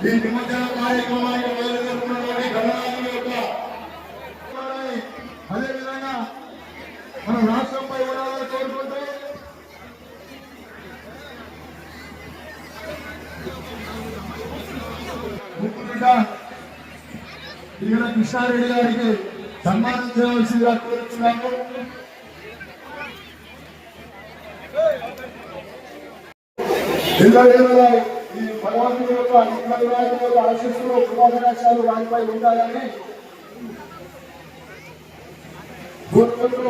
ఈ నిమజ్జన కార్యక్రమానికి మొదలుపెట్టినటువంటి గణనాథుల యొక్క అదేవిధంగా మన రాష్ట్రంపై ఉండాలని కోరుకుంటూ ఇక్కడ కృష్ణారెడ్డి గారికి సన్మానం చేయవలసిందిగా కోరుతున్నాము. ఈ భగవంతుడి యొక్క ఆశీస్సులు కృపాకటాక్షాలు వారిపై ఉండాలని కోరుకుంటూ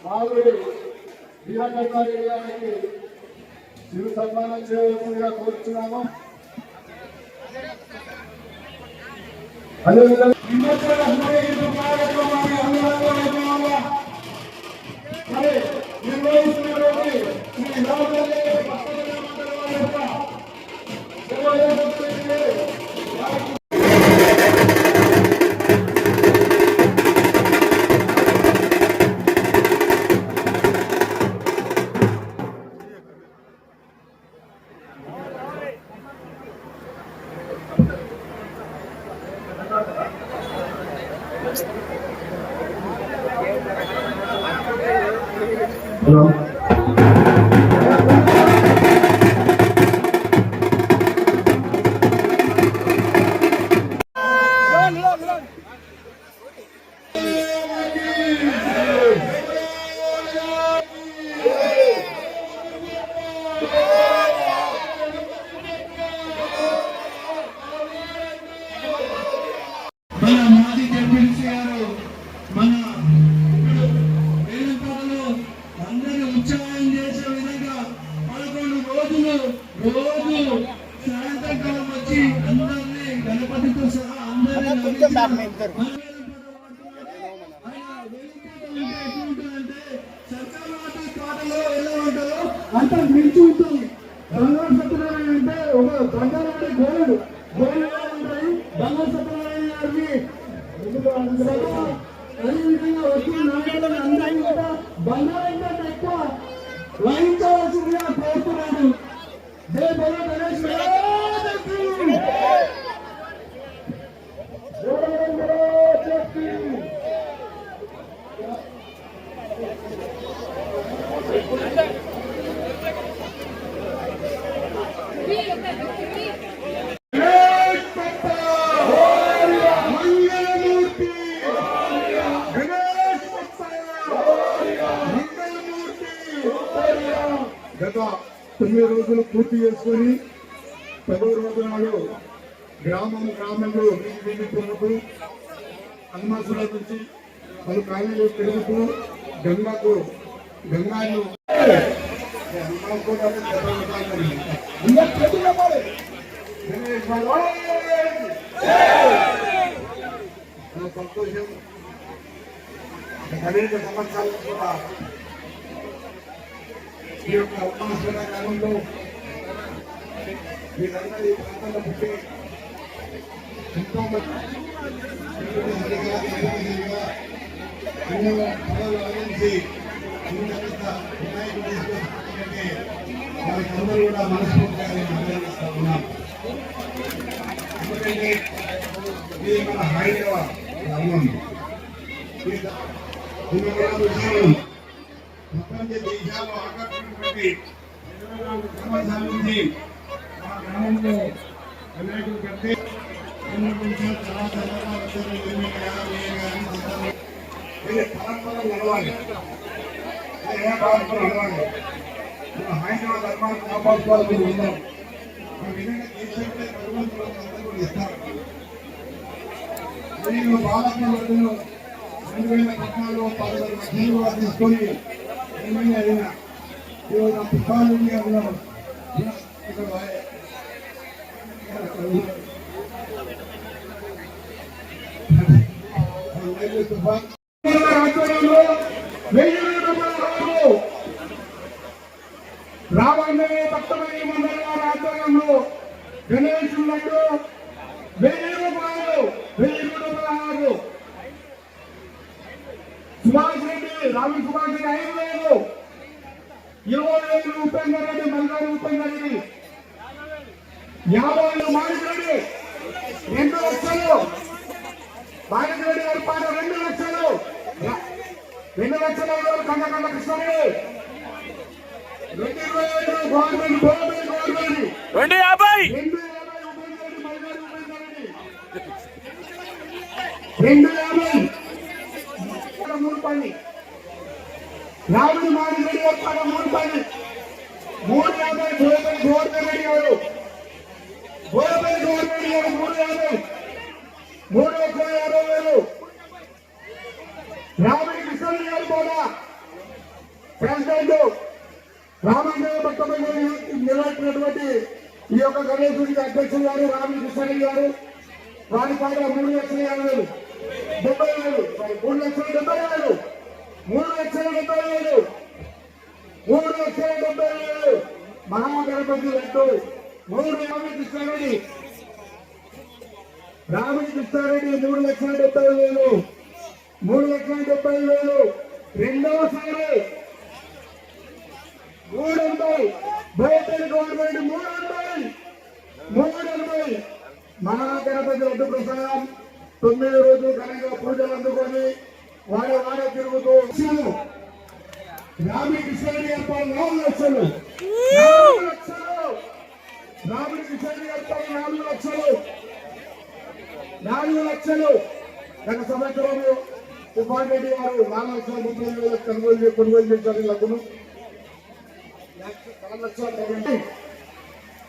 బాలుడి వీరకృష్ణారెడ్డి గారికి చిరు సన్మానం చేయవలసిందిగా కోరుతున్నాము. అదేవిధంగా నిర్వహిస్తున్నటువంటి శ్రీ మాజీ జడ్పీటీసీ గారు మన వేలంపాటలో అందరినీ ఉత్సాహం చేసే విధంగా 11 రోజులు రోజు సాయంత్రకాలం వచ్చి అందరినీ గణపతితో సహా అందరినీ సర్కారు తోటలో ఎలా ఉంటారో అంత మించి ఉంటుంది. బంగారు సత్యనారాయణ అంటే ఒక బంగారం అంటే గోల్డ్ ఉంటాయి. బంగారు సత్యనారాయణ గారిని అదేవిధంగా వచ్చి నాయకులను అందరినీ కూడా బంగారం కంటే ఎక్కువ వహించవలసిందిగా కోరుతున్నాను. జై బలో గణేష్ గత 9 రోజులు పూర్తి చేసుకుని 10వ రోజు నాడు గ్రామంలో వీధి తిరుగుతూ హనుమాసుల నుంచి పలు కాలనీలు తిరుగుతూ గంగాను సంతోషం. అనేక సంవత్సరాలు కూడా ఈ యొక్క ఉపాసన కాలంలో మీరందరూ ఈ ప్రాంతంలో పుట్టి ఎంతో మంది ఆలోచించి వినాయకుడు తీసుకొచ్చినట్టే వారికి అందరూ కూడా మనస్ఫూర్తిగా అభినందిస్తా ఉన్నాం. ఎందుకంటే ఇది మన హైదరాబాద్ గ్రామం. ప్రపంచ దేశాల్లో ఆకర్షించినటువంటి 24 సంవత్సరాల నుంచి ఆ గ్రామంలో వినాయకుడు కట్టి పరంపర నడవాలి. హైదరాబాద్ ధర్మాన్ని కాపాడుకోవాలని ఉన్నాం. ఆ విధంగా దేశంలో భగవంతులు ఇస్తారు. నేను బాలకులను 2014లో 10 లక్షలు తీసుకొని అయినా పుస్తకాలు రావాలనే భక్తమని మండల వారి ఆధ్వర్యంలో గణేశుడు 1000 రూపాయలు సుభాష్ రెడ్డి రావి సుభాష్ రెడ్డి 5,000 20,000 ఉపేందర్ రెడ్డి మల్లారి ఉపేందర్ రెడ్డి 50 మాణిక్రెడ్డి 2 లక్షలు. మాణిక్రెడ్డి గారి పాట 2 లక్షలు. 2 లక్షల కందకండ కృష్ణారెడ్డి 225 గవర్నమెంట్ 250 రాముడి మాణిక్రెడ్డి గారి పాట 350 గవర్నమెంట్ గారు 350 3,50,000. రాముడి కృష్ణారెడ్డి గారు కూడా ప్రెసిడెంట్ రామందేవ భక్తమైన నిలబెట్టినటువంటి ఈ యొక్క గణేశుడికి అధ్యక్షులు గారు రాముడి కృష్ణారెడ్డి గారు. వారి పాట 3,50,000 70,000 3,70,000 3,70,000 3,70,000 మహాగణపతి లడ్డు 3 రాముడి కృష్ణారెడ్డి 3,70,000 3,70,000 రెండోసారి 300 బయటని గవర్నమెంట్ 300 మహాగణపతి లడ్డు ప్రసాదం 9 రోజులు ఘనంగా పూజలు అందుకొని వాడే తిరుగుతూ రాముడి కృష్ణారెడ్డి గారి 4 లక్షలు. రాముడి కృష్ణారెడ్డి గారి 4 లక్షలు. 4 లక్షలు. గత సంవత్సరము తుఫాన్ రెడ్డి గారు 4,30,000 కొనుగోలు చేశారు. లగ్గును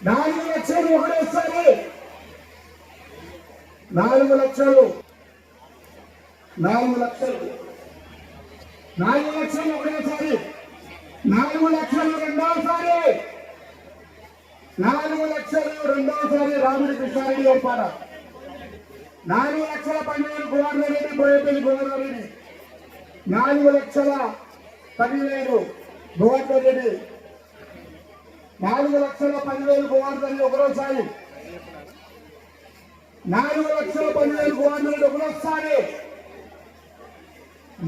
4 లక్షలు ఒకటేసారి 4 లక్షలు 4 లక్షలు 4 లక్షలు ఒకటేసారి 4 లక్షలు రెండోసారి 4 లక్షలు రెండోసారి రాముడి కృష్ణారెడ్డి గారి పాట 4,10,000 గోవర్ధనరెడ్డి బోయపల్లి గోవర్ధనరెడ్డి 4,10,000 గోవర్ధనరెడ్డి 4,10,000 గోవర్ధనరెడ్డి ఒకరోసారి 4,10,000 గోవర్ధనరెడ్డి ఒకరోసారి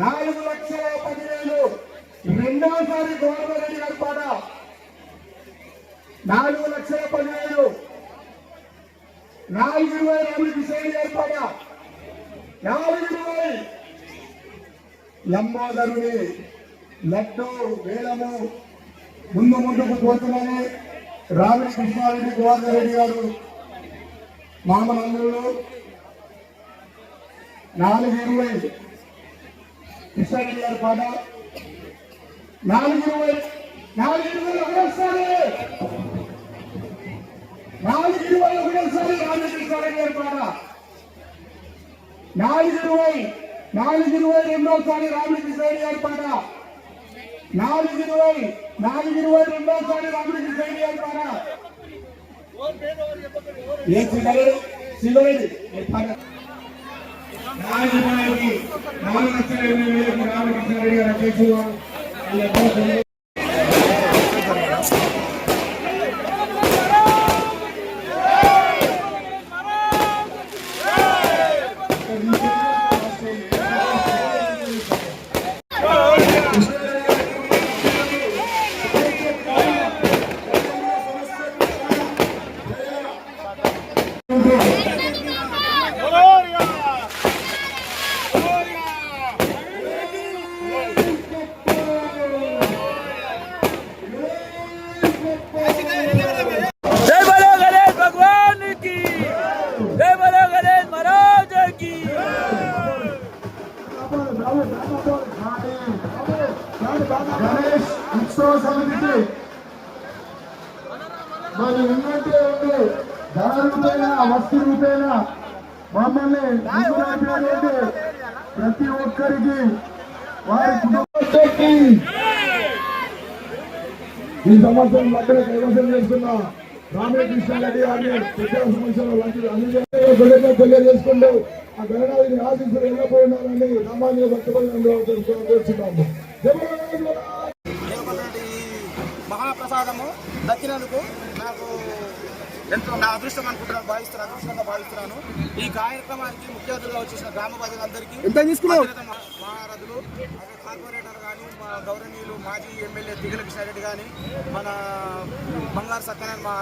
4,10,000 రెండోసారి గోవర్ధనరెడ్డి గారి పాట 4,10,000 4,20 రాముడి కృష్ణారెడ్డి గారి పాట 4,20 లంబోదరుని లడ్డు వేలము ముందుకు పోతున్నాను. రాముడి కృష్ణారెడ్డి గోవర్ధనరెడ్డి గారు మామనందులు 4,20 కృష్ణారెడ్డి గారి పాట 4,20 ఒకటేసారి 4,20 ఒకటేసారి రాముడి కృష్ణారెడ్డి గారి పాట 4,20 రెండోసారి రాముడి కృష్ణారెడ్డి గారి పాట 4,20 రెండోసారి రాముడి కృష్ణారెడ్డి గారి పాట ఏ శివరెడ్డి పాట 4,20,000 రాముడి కృష్ణారెడ్డి గారు అధ్యక్షులు. గణేష్ ఉత్సవ సమితికి మరి ఉన్నట్టే ఉండి ధన రూపేణ వస్తు రూపేణ మమ్మల్ని ముందునడిపినటువంటి ప్రతి ఒక్కరికి వారి కుటుంబానికి ఈ సంవత్సరం అక్కడ కైవసం చేస్తున్న రాముడి కృష్ణారెడ్డి గారిని ప్రత్యేక సమస్యలు లాంటి తెలియజేసుకుంటూ ఆ గణనాథుని ఆశీస్సులు ఎల్లపోయి ఉండాలని సామాన్య భక్తులు తెలుసుకున్నాము. మహాప్రసాదము దక్కినందుకు నాకు ఎంతో నా అదృష్టంగా భావిస్తున్నాను. ఈ కార్యక్రమానికి ముఖ్య అతిథులుగా వచ్చేసిన గ్రామ ప్రజలందరికీ మహారథులు కార్పొరేటర్ కానీ మా గౌరవనీయులు మాజీ ఎమ్మెల్యే దిగుల కృష్ణారెడ్డి కానీ మన బంగారు సత్యనారాయణ మా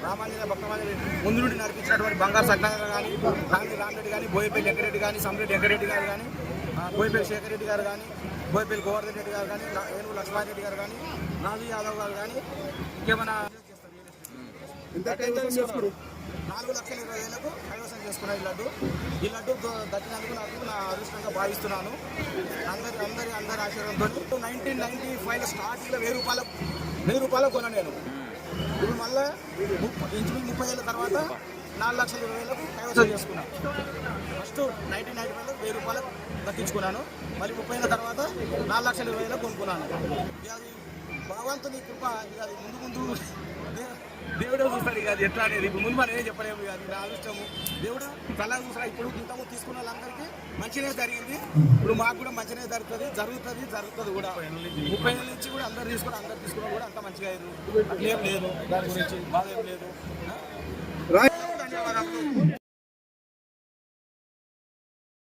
రామాంజనేయ భక్తమాంజనేయ ముందు నుండి నడిపించినటువంటి బంగారు సత్యనారాయణ కానీ రామిరెడ్డి కానీ బోయపల్లి వెంకరెడ్డి కానీ సంరెడ్డి వెంకరెడ్డి గారు కానీ బోయపల్లి శేఖర్ రెడ్డి గారు కానీ బోయపల్లి గోవర్ధన్ రెడ్డి గారు కానీ ఏనుగు లక్ష్మారెడ్డి గారు కానీ రాజు యాదవ్ గారు కానీ ఇంకేమైనా 4,20,000 కైవసం చేసుకున్న ఈ లడ్డు దక్కినందుకు నాకు నా అదృష్టంగా భావిస్తున్నాను. అందరి ఆశీర్వాదంతో 1995 స్టార్టింగ్లో 1,000 రూపాయలు కొన్నా నేను. ఇప్పుడు మళ్ళీ ఇంచుమించు 30 ఏళ్ళ తర్వాత 4,20,000 కైవసం చేసుకున్నాను. ఫస్ట్ 1995లో 1,000 రూపాయలు దక్కించుకున్నాను. మళ్ళీ 30 ఏళ్ళ తర్వాత 4,20,000 కొనుక్కున్నాను. ఇక అది భగవంతుని కృప. ఇక అది ముందు దేవుడే చూస్తాడు. ఇక అది ఎట్లా అనేది ఇప్పుడు ముందు మనం ఏం చెప్పలేము. ఇక అది నా అదృష్టము. దేవుడు కళ్ళ చూస్తాడు. ఇప్పుడు ఇంతకు తీసుకున్న వాళ్ళందరికీ మంచిగా జరిగింది. ఇప్పుడు మాకు కూడా మంచిగా జరుగుతుంది కూడా. 30 ఏళ్ళ నుంచి కూడా అందరు తీసుకున్నా కూడా అంత మంచిగా అయ్యారు. అట్లేం లేదు, దాని గురించి బాధ ఏం లేదు. ధన్యవాదాలు.